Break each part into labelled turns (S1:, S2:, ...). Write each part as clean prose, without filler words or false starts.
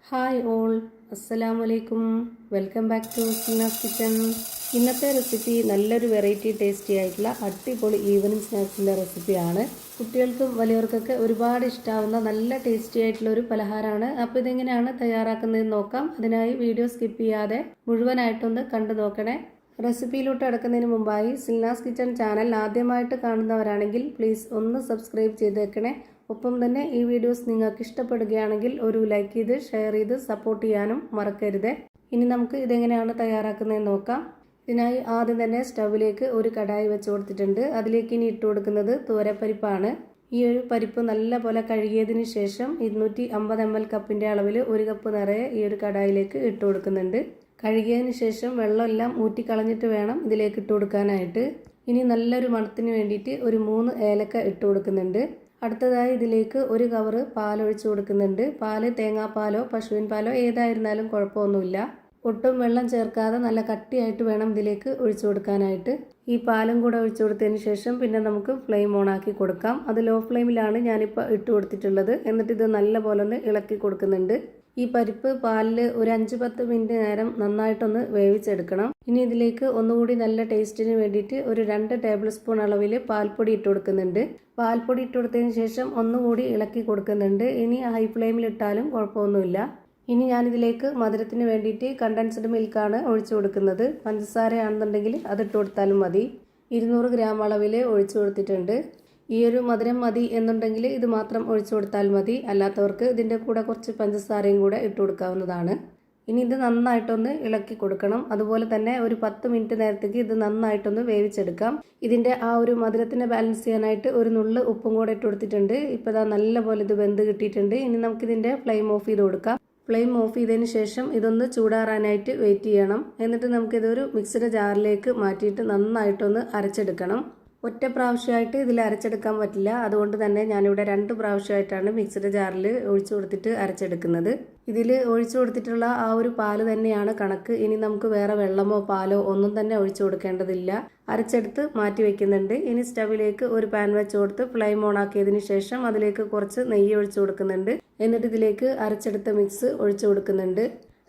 S1: Hi all, അസ്സലാമു അലൈക്കും. Welcome back to Seena's kitchen. ഇന്നത്തെ റെസിപ്പി നല്ലൊരു വെറൈറ്റി ടേസ്റ്റി ആയിട്ടുള്ള അടിപൊളി ഈവനിങ് സ്നാക്സിൻ്റെ റെസിപ്പിയാണ്. കുട്ടികൾക്കും വലിയവർക്കൊക്കെ ഒരുപാട് ഇഷ്ടമാവുന്ന നല്ല ടേസ്റ്റി ആയിട്ടുള്ള ഒരു പലഹാരമാണ്. അപ്പോൾ ഇതെങ്ങനെയാണ് തയ്യാറാക്കുന്നതെന്ന് നോക്കാം. അതിനായി വീഡിയോ സ്കിപ്പ് ചെയ്യാതെ മുഴുവനായിട്ടൊന്ന് കണ്ടു നോക്കണേ. റെസിപ്പിയിലോട്ട് കിടക്കുന്നതിന് മുമ്പായി സിൽനാസ് കിച്ചൺ ചാനൽ ആദ്യമായിട്ട് കാണുന്നവരാണെങ്കിൽ പ്ലീസ് ഒന്ന് സബ്സ്ക്രൈബ് ചെയ്തേക്കണേ. ഒപ്പം തന്നെ ഈ വീഡിയോസ് നിങ്ങൾക്ക് ഇഷ്ടപ്പെടുകയാണെങ്കിൽ ഒരു ലൈക്ക് ചെയ്ത് ഷെയർ ചെയ്ത് സപ്പോർട്ട് ചെയ്യാനും മറക്കരുത്. ഇനി നമുക്ക് ഇതെങ്ങനെയാണ് തയ്യാറാക്കുന്നതെന്ന് നോക്കാം. ഇതിനായി ആദ്യം തന്നെ സ്റ്റൗവിലേക്ക് ഒരു കടായി വെച്ച് കൊടുത്തിട്ടുണ്ട്. അതിലേക്ക് ഇനി ഇട്ട് കൊടുക്കുന്നത് തുവരപ്പരിപ്പാണ്. ഈ ഒരു പരിപ്പ് നല്ല പോലെ കഴുകിയതിന് ശേഷം 250 ml കപ്പിൻ്റെ അളവിൽ 1 കപ്പ് നിറയെ ഈ ഒരു കടായിലേക്ക് ഇട്ട് കൊടുക്കുന്നുണ്ട്. കഴുകിയതിന് ശേഷം വെള്ളമെല്ലാം ഊറ്റിക്കളഞ്ഞിട്ട് വേണം ഇതിലേക്ക് ഇട്ട് കൊടുക്കാനായിട്ട്. ഇനി നല്ലൊരു മണത്തിന് വേണ്ടിയിട്ട് ഒരു 3 ഏലക്ക ഇട്ട് കൊടുക്കുന്നുണ്ട്. അടുത്തതായി ഇതിലേക്ക് ഒരു കവറ് പാലൊഴിച്ച് കൊടുക്കുന്നുണ്ട്. പാല് തേങ്ങാപ്പാലോ പശുവിൻ പാലോ ഏതായിരുന്നാലും കുഴപ്പമൊന്നുമില്ല. ഒട്ടും വെള്ളം ചേർക്കാതെ നല്ല കട്ടിയായിട്ട് വേണം ഇതിലേക്ക് ഒഴിച്ചു കൊടുക്കാനായിട്ട്. ഈ പാലും കൂടെ ഒഴിച്ചു കൊടുത്തതിന് ശേഷം പിന്നെ നമുക്ക് ഫ്ലെയിം ഓൺ ആക്കി കൊടുക്കാം. അത് ലോ ഫ്ലെയിമിലാണ് ഞാനിപ്പോൾ ഇട്ട് കൊടുത്തിട്ടുള്ളത്. എന്നിട്ട് ഇത് നല്ല പോലെ ഒന്ന് ഇളക്കി കൊടുക്കുന്നുണ്ട്. ഈ പരിപ്പ് പാലിൽ ഒരു 5-10 മിനിറ്റ് നേരം നന്നായിട്ടൊന്ന് വേവിച്ചെടുക്കണം. ഇനി ഇതിലേക്ക് ഒന്നുകൂടി നല്ല ടേസ്റ്റിന് വേണ്ടിയിട്ട് ഒരു 2 ടേബിൾ സ്പൂൺ അളവിൽ പാൽപ്പൊടി ഇട്ട് കൊടുക്കുന്നുണ്ട്. പാൽപ്പൊടി ഇട്ട് കൊടുത്തതിന് ശേഷം ഒന്നുകൂടി ഇളക്കി കൊടുക്കുന്നുണ്ട്. ഇനി ഹൈ ഫ്ലെയിമിൽ ഇട്ടാലും കുഴപ്പമൊന്നുമില്ല. ഇനി ഞാനിതിലേക്ക് മധുരത്തിന് വേണ്ടിയിട്ട് കണ്ടൻസ്ഡ് മിൽക്കാണ് ഒഴിച്ചു കൊടുക്കുന്നത്. പഞ്ചസാരയാണെന്നുണ്ടെങ്കിൽ അതിട്ട് കൊടുത്താലും മതി. 200 ഗ്രാം അളവിൽ ഒഴിച്ചു കൊടുത്തിട്ടുണ്ട്. ഈ ഒരു മധുരം മതി എന്നുണ്ടെങ്കിൽ ഇത് മാത്രം ഒഴിച്ചു കൊടുത്താൽ മതി. അല്ലാത്തവർക്ക് ഇതിൻ്റെ കൂടെ കുറച്ച് പഞ്ചസാരയും കൂടെ ഇട്ട് കൊടുക്കാവുന്നതാണ്. ഇനി ഇത് നന്നായിട്ടൊന്ന് ഇളക്കി കൊടുക്കണം. അതുപോലെ തന്നെ ഒരു 10 മിനിറ്റ് നേരത്തേക്ക് ഇത് നന്നായിട്ടൊന്ന് വേവിച്ചെടുക്കാം. ഇതിൻ്റെ ആ ഒരു മധുരത്തിനെ ബാലൻസ് ചെയ്യാനായിട്ട് ഒരു നുള്ള് ഉപ്പും കൂടെ ഇട്ട് കൊടുത്തിട്ടുണ്ട്. ഇപ്പോൾ ഇതാ നല്ലപോലെ ഇത് വെന്ത് കിട്ടിയിട്ടുണ്ട്. ഇനി നമുക്കിതിൻ്റെ ഫ്ലെയിം ഓഫ് ചെയ്ത് കൊടുക്കാം. ഫ്ലെയിം ഓഫ് ചെയ്തതിന് ശേഷം ഇതൊന്ന് ചൂടാറാനായിട്ട് വെയിറ്റ് ചെയ്യണം. എന്നിട്ട് നമുക്കിതൊരു മിക്സിയുടെ ജാറിലേക്ക് മാറ്റിയിട്ട് നന്നായിട്ടൊന്ന് അരച്ചെടുക്കണം. ഒറ്റ പ്രാവശ്യമായിട്ട് ഇതിൽ അരച്ചെടുക്കാൻ പറ്റില്ല. അതുകൊണ്ട് തന്നെ ഞാനിവിടെ 2 പ്രാവശ്യമായിട്ടാണ് മിക്സിയുടെ ജാറിൽ ഒഴിച്ചു കൊടുത്തിട്ട് അരച്ചെടുക്കുന്നത്. ഇതിൽ ഒഴിച്ചു കൊടുത്തിട്ടുള്ള ആ ഒരു പാല് തന്നെയാണ് കണക്ക്. ഇനി നമുക്ക് വേറെ വെള്ളമോ പാലോ ഒന്നും തന്നെ ഒഴിച്ചു കൊടുക്കേണ്ടതില്ല. അരച്ചെടുത്ത് മാറ്റി വെക്കുന്നുണ്ട്. ഇനി സ്റ്റവിലേക്ക് ഒരു പാൻ വെച്ച് കൊടുത്ത് ഫ്ലെയിം ഓൺ ആക്കിയതിന് ശേഷം അതിലേക്ക് കുറച്ച് നെയ്യ് ഒഴിച്ചു കൊടുക്കുന്നുണ്ട്. എന്നിട്ട് ഇതിലേക്ക് അരച്ചെടുത്ത മിക്സ് ഒഴിച്ചു കൊടുക്കുന്നുണ്ട്.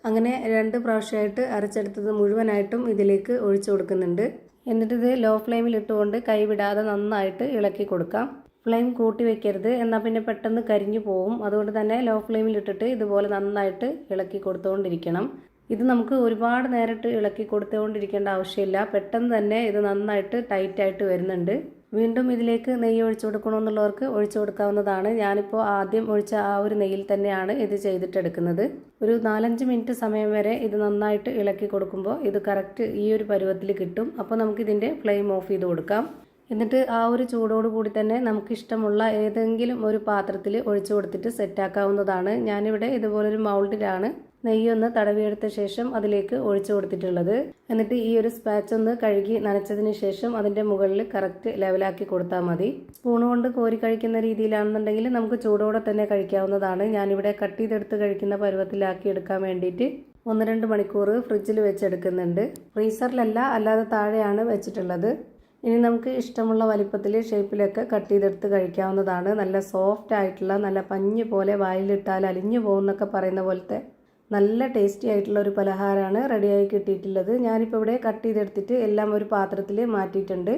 S1: അങ്ങനെ 2 പ്രാവശ്യമായിട്ട് അരച്ചെടുത്തത് മുഴുവനായിട്ടും ഇതിലേക്ക് ഒഴിച്ചു കൊടുക്കുന്നുണ്ട്. എന്നിട്ട് ഇത് ലോ ഫ്ലെയിമിൽ ഇട്ടുകൊണ്ട് കൈവിടാതെ നന്നായിട്ട് ഇളക്കി കൊടുക്കാം. ഫ്ലെയിം കൂട്ടി വെക്കരുത്, എന്നാൽ പിന്നെ പെട്ടെന്ന് കരിഞ്ഞു പോവും. അതുകൊണ്ട് തന്നെ ലോ ഫ്ലെയിമിൽ ഇട്ടിട്ട് ഇതുപോലെ നന്നായിട്ട് ഇളക്കി കൊടുത്തുകൊണ്ടിരിക്കണം. ഇത് നമുക്ക് ഒരുപാട് നേരിട്ട് ഇളക്കി കൊടുത്തുകൊണ്ടിരിക്കേണ്ട ആവശ്യമില്ല. പെട്ടെന്ന് തന്നെ ഇത് നന്നായിട്ട് ടൈറ്റായിട്ട് വരുന്നുണ്ട്. വീണ്ടും ഇതിലേക്ക് നെയ്യ് ഒഴിച്ചു കൊടുക്കണമെന്നുള്ളവർക്ക് ഒഴിച്ചു കൊടുക്കാവുന്നതാണ്. ഞാനിപ്പോൾ ആദ്യം ഒഴിച്ച ആ ഒരു നെയ്യിൽ തന്നെയാണ് ഇത് ചെയ്തിട്ടെടുക്കുന്നത്. ഒരു 4-5 മിനിറ്റ് സമയം വരെ ഇത് നന്നായിട്ട് ഇളക്കി കൊടുക്കുമ്പോൾ ഇത് കറക്റ്റ് ഈ ഒരു പരുവത്തിൽ കിട്ടും. അപ്പോൾ നമുക്കിതിൻ്റെ ഫ്ലെയിം ഓഫ് ചെയ്ത് കൊടുക്കാം. എന്നിട്ട് ആ ഒരു ചൂടോട് കൂടി തന്നെ നമുക്കിഷ്ടമുള്ള ഏതെങ്കിലും ഒരു പാത്രത്തിൽ ഒഴിച്ചു കൊടുത്തിട്ട് സെറ്റാക്കാവുന്നതാണ്. ഞാനിവിടെ ഇതുപോലൊരു മൗൾഡിലാണ് നെയ്യൊന്ന് തടവിയെടുത്ത ശേഷം അതിലേക്ക് ഒഴിച്ചു കൊടുത്തിട്ടുള്ളത്. എന്നിട്ട് ഈ ഒരു സ്പാച്ച് ഒന്ന് കഴുകി നനച്ചതിന് ശേഷം അതിൻ്റെ മുകളിൽ കറക്റ്റ് ലെവലാക്കി കൊടുത്താൽ മതി. സ്പൂൺ കൊണ്ട് കോരി കഴിക്കുന്ന രീതിയിലാണെന്നുണ്ടെങ്കിൽ നമുക്ക് ചൂടോടെ തന്നെ കഴിക്കാവുന്നതാണ്. ഞാനിവിടെ കട്ട് ചെയ്തെടുത്ത് കഴിക്കുന്ന പരുവത്തിലാക്കി എടുക്കാൻ വേണ്ടിയിട്ട് 1-2 മണിക്കൂർ ഫ്രിഡ്ജിൽ വെച്ചെടുക്കുന്നുണ്ട്. ഫ്രീസറിലല്ല, അല്ലാതെ താഴെയാണ് വെച്ചിട്ടുള്ളത്. ഇനി നമുക്ക് ഇഷ്ടമുള്ള വലിപ്പത്തിൽ ഷേപ്പിലൊക്കെ കട്ട് ചെയ്തെടുത്ത് കഴിക്കാവുന്നതാണ്. നല്ല സോഫ്റ്റ് ആയിട്ടുള്ള നല്ല പഞ്ഞ് പോലെ വായിലിട്ടാൽ അലിഞ്ഞു പോകുന്നൊക്കെ പറയുന്ന പോലത്തെ നല്ല ടേസ്റ്റി ആയിട്ടുള്ള ഒരു പലഹാരമാണ് റെഡിയായി കിട്ടിയിട്ടുള്ളത്. ഞാനിപ്പോൾ ഇവിടെ കട്ട് ചെയ്തെടുത്തിട്ട് എല്ലാം ഒരു പാത്രത്തിൽ മാറ്റിയിട്ടുണ്ട്.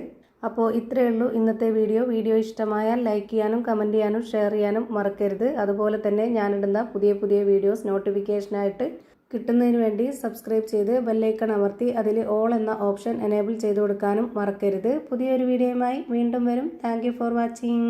S1: അപ്പോൾ ഇത്രയേ ഉള്ളൂ ഇന്നത്തെ വീഡിയോ. വീഡിയോ ഇഷ്ടമായാൽ ലൈക്ക് ചെയ്യാനും കമൻറ്റ് ചെയ്യാനും ഷെയർ ചെയ്യാനും മറക്കരുത്. അതുപോലെ തന്നെ ഞാനിടുന്ന പുതിയ വീഡിയോസ് നോട്ടിഫിക്കേഷനായിട്ട് കിട്ടുന്നതിന് വേണ്ടി സബ്സ്ക്രൈബ് ചെയ്ത് ബെല്ലൈക്കൺ അമർത്തി അതിൽ ഓൾ എന്ന ഓപ്ഷൻ എനേബിൾ ചെയ്ത് കൊടുക്കാനും മറക്കരുത്. പുതിയൊരു വീഡിയോയുമായി വീണ്ടും വരും. Thank you for watching.